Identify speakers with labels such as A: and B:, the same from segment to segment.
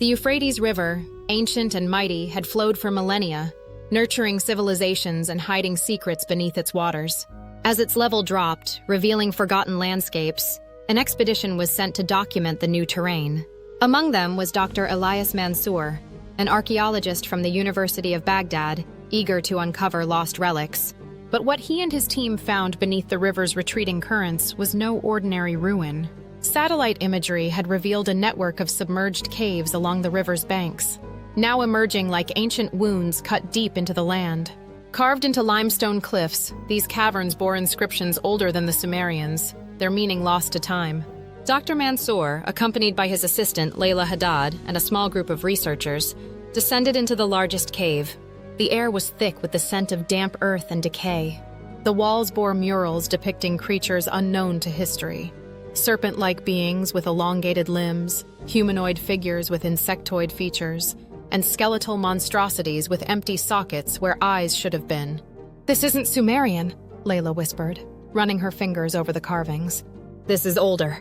A: The Euphrates River, ancient and mighty, had flowed for millennia, nurturing civilizations and hiding secrets beneath its waters. As its level dropped, revealing forgotten landscapes, an expedition was sent to document the new terrain. Among them was Dr. Elias Mansour, an archaeologist from the University of Baghdad, eager to uncover lost relics. But what he and his team found beneath the river's retreating currents was no ordinary ruin. Satellite imagery had revealed a network of submerged caves along the river's banks, now emerging like ancient wounds cut deep into the land. Carved into limestone cliffs, these caverns bore inscriptions older than the Sumerians, their meaning lost to time. Dr. Mansour, accompanied by his assistant Leila Hadad and a small group of researchers, descended into the largest cave. The air was thick with the scent of damp earth and decay. The walls bore murals depicting creatures unknown to history. Serpent-like beings with elongated limbs, humanoid figures with insectoid features, and skeletal monstrosities with empty sockets where eyes should have been. "This isn't Sumerian," Leila whispered, running her fingers over the carvings. "This is older."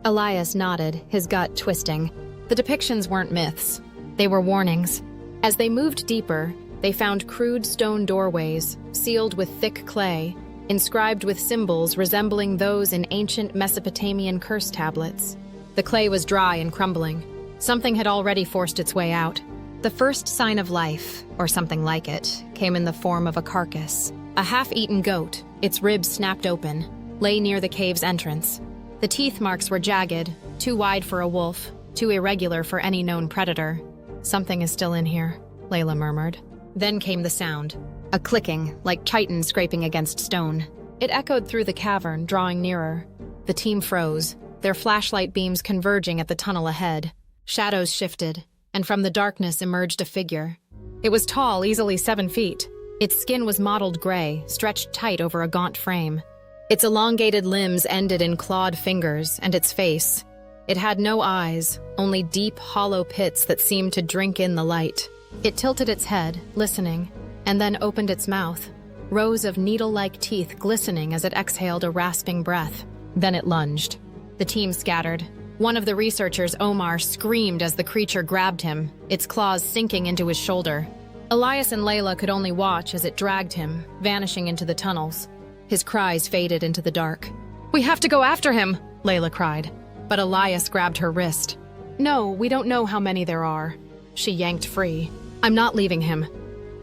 A: Elias nodded, his gut twisting. The depictions weren't myths. They were warnings. As they moved deeper, they found crude stone doorways, sealed with thick clay, inscribed with symbols resembling those in ancient Mesopotamian curse tablets. The clay was dry and crumbling. Something had already forced its way out. The first sign of life, or something like it, came in the form of a carcass. A half-eaten goat, its ribs snapped open, lay near the cave's entrance. The teeth marks were jagged, too wide for a wolf, too irregular for any known predator. "Something is still in here," Leila murmured. Then came the sound. A clicking, like chitin scraping against stone. It echoed through the cavern, drawing nearer. The team froze, their flashlight beams converging at the tunnel ahead. Shadows shifted, and from the darkness emerged a figure. It was tall, easily 7 feet. Its skin was mottled gray, stretched tight over a gaunt frame. Its elongated limbs ended in clawed fingers, and its face. It had no eyes, only deep, hollow pits that seemed to drink in the light. It tilted its head, listening, and then opened its mouth, rows of needle-like teeth glistening as it exhaled a rasping breath. Then it lunged. The team scattered. One of the researchers, Omar, screamed as the creature grabbed him, its claws sinking into his shoulder. Elias and Leila could only watch as it dragged him, vanishing into the tunnels. His cries faded into the dark. "We have to go after him!" Leila cried. But Elias grabbed her wrist. "No, we don't know how many there are." She yanked free. "I'm not leaving him."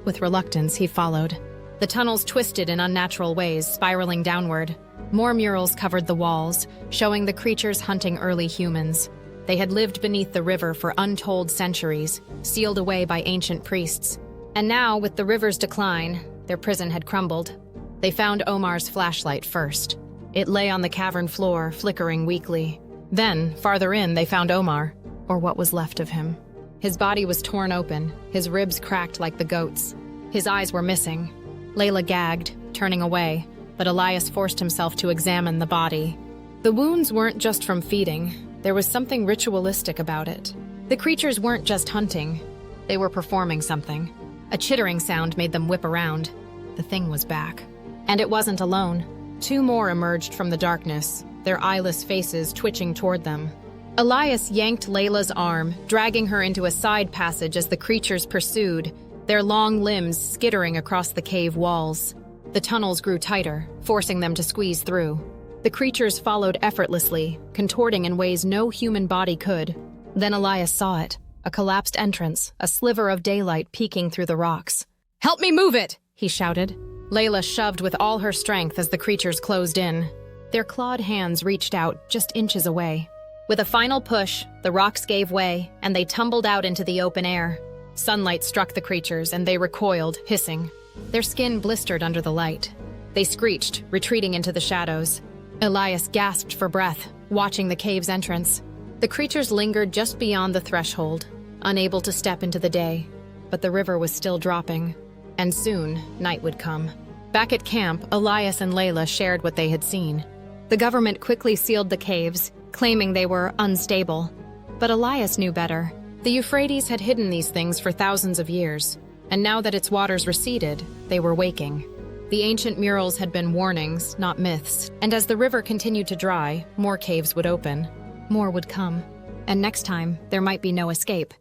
A: With reluctance, he followed. The tunnels twisted in unnatural ways, spiraling downward. More murals covered the walls, showing the creatures hunting early humans. They had lived beneath the river for untold centuries, sealed away by ancient priests. And now, with the river's decline, their prison had crumbled. They found Omar's flashlight first. It lay on the cavern floor, flickering weakly. Then, farther in, they found Omar, or what was left of him. His body was torn open, his ribs cracked like the goat's. His eyes were missing. Leila gagged, turning away, but Elias forced himself to examine the body. The wounds weren't just from feeding. There was something ritualistic about it. The creatures weren't just hunting. They were performing something. A chittering sound made them whip around. The thing was back. And it wasn't alone. 2 more emerged from the darkness, their eyeless faces twitching toward them. Elias yanked Leila's arm, dragging her into a side passage as the creatures pursued, their long limbs skittering across the cave walls. The tunnels grew tighter, forcing them to squeeze through. The creatures followed effortlessly, contorting in ways no human body could. Then Elias saw it, a collapsed entrance, a sliver of daylight peeking through the rocks. "Help me move it!" he shouted. Leila shoved with all her strength as the creatures closed in. Their clawed hands reached out just inches away. With a final push, the rocks gave way, and they tumbled out into the open air. Sunlight struck the creatures, and they recoiled, hissing. Their skin blistered under the light. They screeched, retreating into the shadows. Elias gasped for breath, watching the cave's entrance. The creatures lingered just beyond the threshold, unable to step into the day. But the river was still dropping, and soon night would come. Back at camp, Elias and Leila shared what they had seen. The government quickly sealed the caves, claiming they were unstable. But Elias knew better. The Euphrates had hidden these things for thousands of years, and now that its waters receded, they were waking. The ancient murals had been warnings, not myths, and as the river continued to dry, more caves would open. More would come. And next time, there might be no escape.